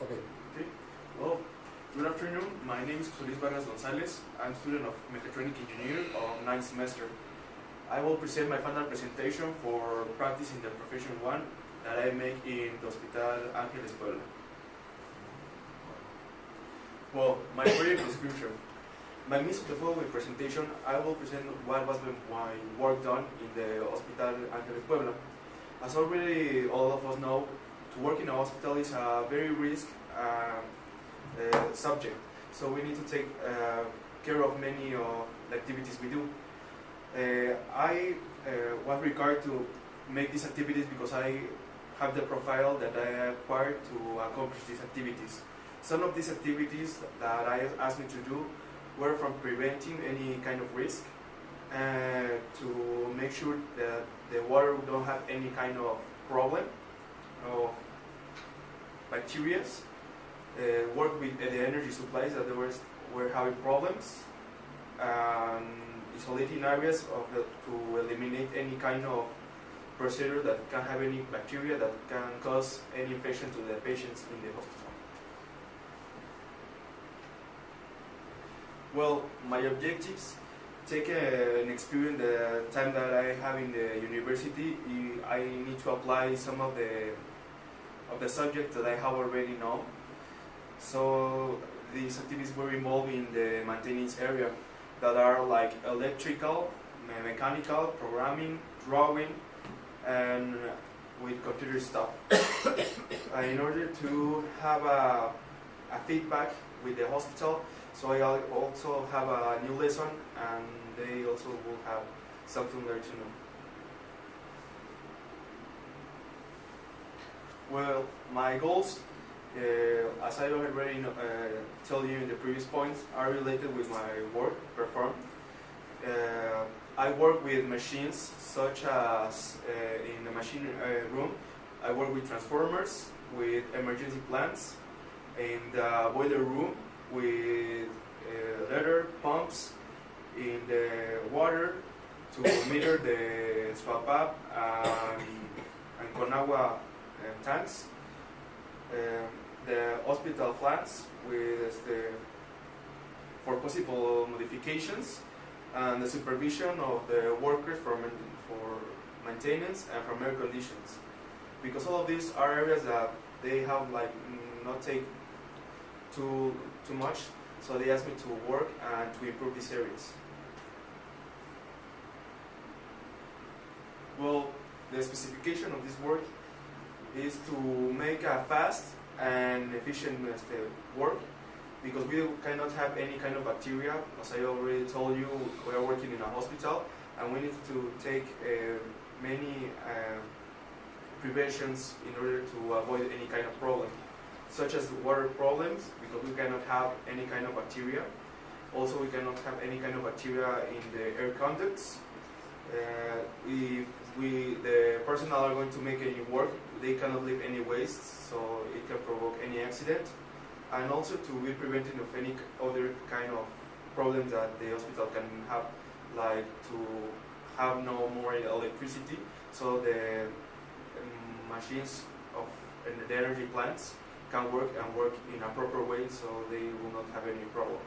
Okay. Okay. Well, good afternoon. My name is Vargas Gonzalez. I'm a student of Mechatronic Engineer of 9th semester. I will present my final presentation for practice in the Profession 1 that I make in the Hospital Ángeles Puebla. Well, my brief description. By means of the following presentation, I will present what was my work done in the Hospital Ángeles Puebla. As already all of us know, to work in a hospital is a very risk subject, so we need to take care of many of the activities we do. I was required to make these activities because I have the profile that I acquired to accomplish these activities. Some of these activities that I asked me to do were from preventing any kind of risk, to make sure that the water don't have any kind of problem of bacteria, work with the energy supplies that were having problems, isolating areas to eliminate any kind of procedure that can have any bacteria that can cause any infection to the patients in the hospital. Well, my objectives, take an experience the time that I have in the university. I need to apply some of the subjects that I have already known. So these activities were involved in the maintenance area that are like electrical, mechanical, programming, drawing, and with computer stuff. In order to have a feedback with the hospital, so I also have a new lesson, and they also will have something there to know. Well, my goals, as I already told you in the previous points, are related with my work performed. I work with machines such as in the machine room. I work with transformers, with emergency plants, in the boiler room with leather pumps, in the water to meter the swap up and Conagua tanks, the hospital plants with for possible modifications, and the supervision of the workers for maintenance and for air conditions. Because all of these are areas that they have like not take too much, so they asked me to work and to improve these areas. Well, the specification of this work is to make a fast and efficient work, because we cannot have any kind of bacteria. As I already told you, we are working in a hospital, and we need to take many preventions in order to avoid any kind of problem, such as water problems, because we cannot have any kind of bacteria. Also, we cannot have any kind of bacteria in the air conducts. If the personnel are going to make any work, they cannot leave any waste, so it can provoke any accident. And also to be preventing of any other kind of problems that the hospital can have, like to have no more electricity, so the machines of the energy plants can work in a proper way, so they will not have any problem.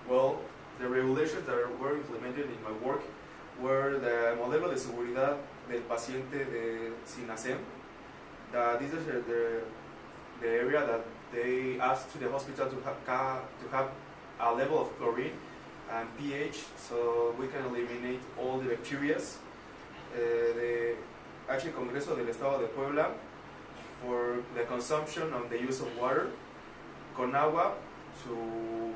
Well, the regulations that were implemented in my work were the Modelo de Seguridad del Paciente de SINASEM. This is the area that they asked to the hospital to have a level of chlorine and pH, so we can eliminate all the bacteria. The Congreso del Estado de Puebla for the consumption and the use of water, Conagua to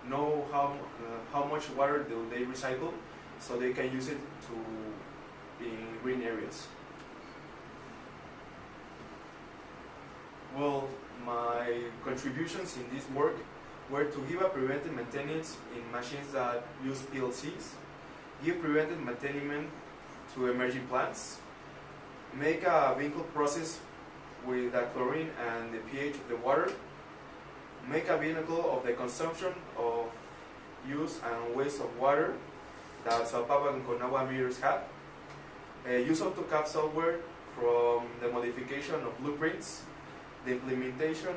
know how much water do they recycle, so they can use it in green areas. Well, my contributions in this work were to give a preventive maintenance in machines that use PLCs, give preventive maintenance to emerging plants, make a vehicle process with the chlorine and the pH of the water, make a vehicle of the consumption of use and waste of water that Sao Paulo and Conagua meters have, use AutoCAD software from the modification of blueprints, the implementation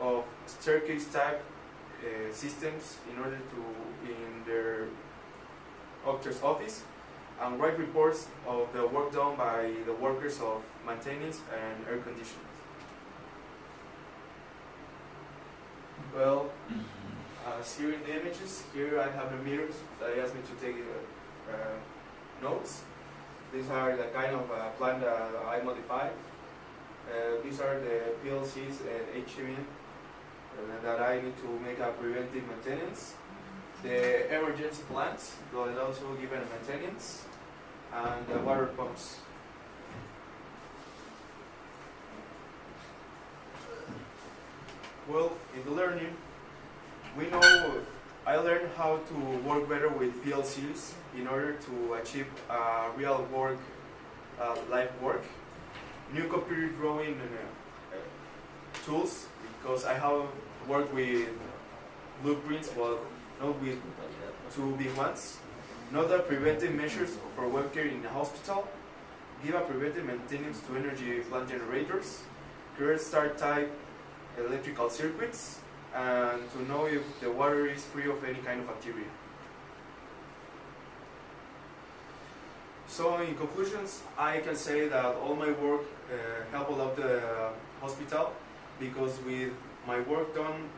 of staircase type systems in order to in their auditor's office, and write reports of the work done by the workers of maintenance and air conditioning. Well, as here in the images, here I have the meters that asked me to take notes. These are the kind of plan that I modified. These are the PLCs and HMN that I need to make a preventive maintenance. The emergency plants that also given a maintenance, and the water pumps. Well, in the learning, we know I learned how to work better with PLCs in order to achieve real work, life work. New computer drawing tools, because I have worked with blueprints, but not with two big ones. Know the preventive measures for web care in a hospital. Give a preventive maintenance to energy plant generators. Create start type electrical circuits, and to know if the water is free of any kind of bacteria. So in conclusions, I can say that all my work helped a lot the hospital, because with my work done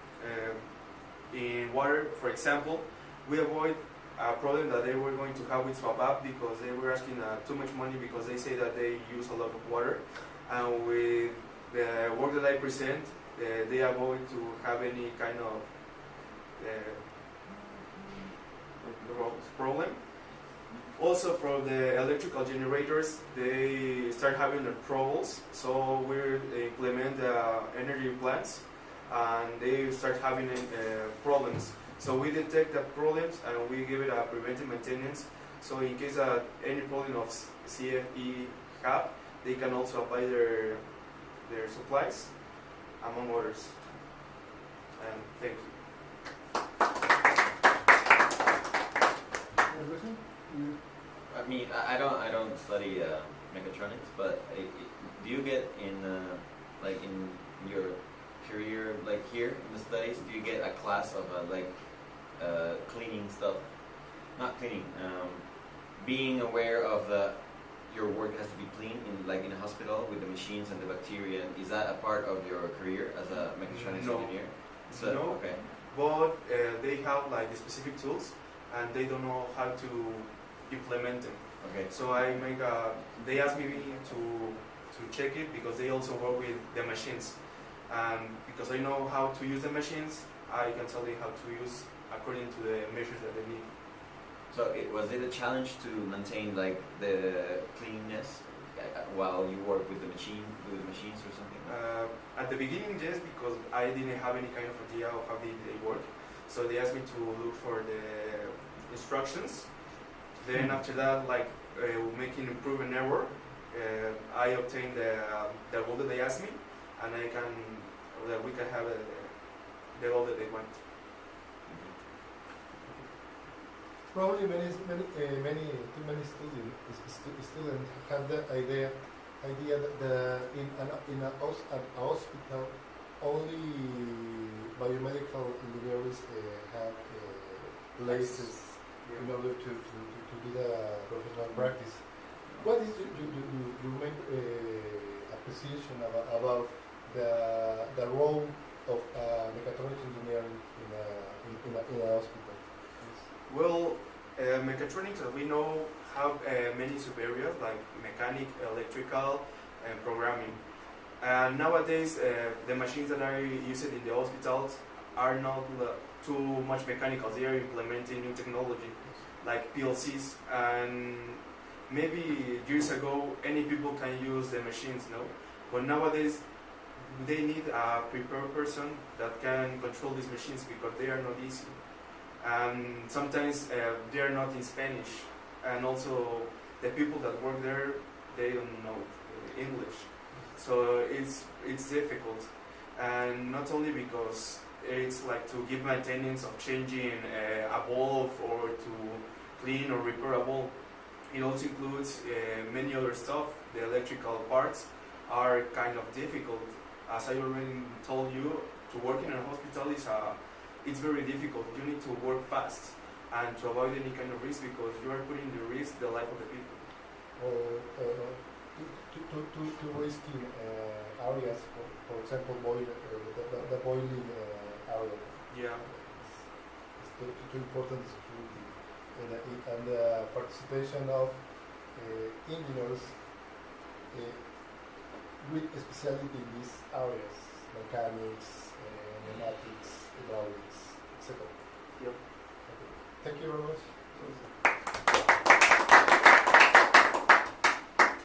in water, for example, we avoid a problem that they were going to have with Swabab, because they were asking too much money, because they say that they use a lot of water. And with the work that I present, they avoid to have any kind of problem. Also, for the electrical generators, they start having the troubles, so we implement the energy plants, and they start having problems. So we detect the problems and we give it a preventive maintenance. So in case any problem of CFE have, they can also apply their supplies, among others. And thank you. I mean, I don't study mechatronics, but do you get in like in your career, like here in the studies, do you get a class of cleaning stuff? Not cleaning, being aware of your work has to be clean in a hospital with the machines and the bacteria. Is that a part of your career as a mechatronics engineer? So, no. Okay. But they have like specific tools, and they don't know how to implement them. Okay. So they asked me to check it, because they also work with the machines, and because I know how to use the machines, I can tell you how to use according to the measures that they need. So was it a challenge to maintain like the cleanness while you work with the machines or something? At the beginning, yes, because I didn't have any kind of idea of how they work. So they asked me to look for the instructions. Then after that, making improve and error, I obtained the role that they asked me, and we can have the role that they want. Probably many students have the idea that in a hospital only biomedical engineers have places in order to do the professional practice. What is your main appreciation about the role of mechatronics engineering in a hospital? Well, mechatronics, as we know, have many sub-areas like mechanic, electrical, and programming. And nowadays, the machines that are used in the hospitals are not too much mechanical. They are implementing new technology like PLCs. And maybe years ago, any people can use the machines, no? But nowadays, they need a prepared person that can control these machines, because they are not easy. And sometimes they are not in Spanish, and also the people that work there, they don't know English, so it's difficult. And not only because it's like to give maintenance of changing a bulb or to clean or repair a bulb, It also includes many other stuff. The electrical parts are kind of difficult. As I already told you, to work in a hospital it's very difficult. You need to work fast and to avoid any kind of risk, because you are putting the risk the life of the people. To risky areas, for example, the boiling area. Yeah. It's too important security and the participation of engineers with specialty in these areas, mechanics, pneumatics, hydraulics, etc. Yep. Okay. Thank you very much.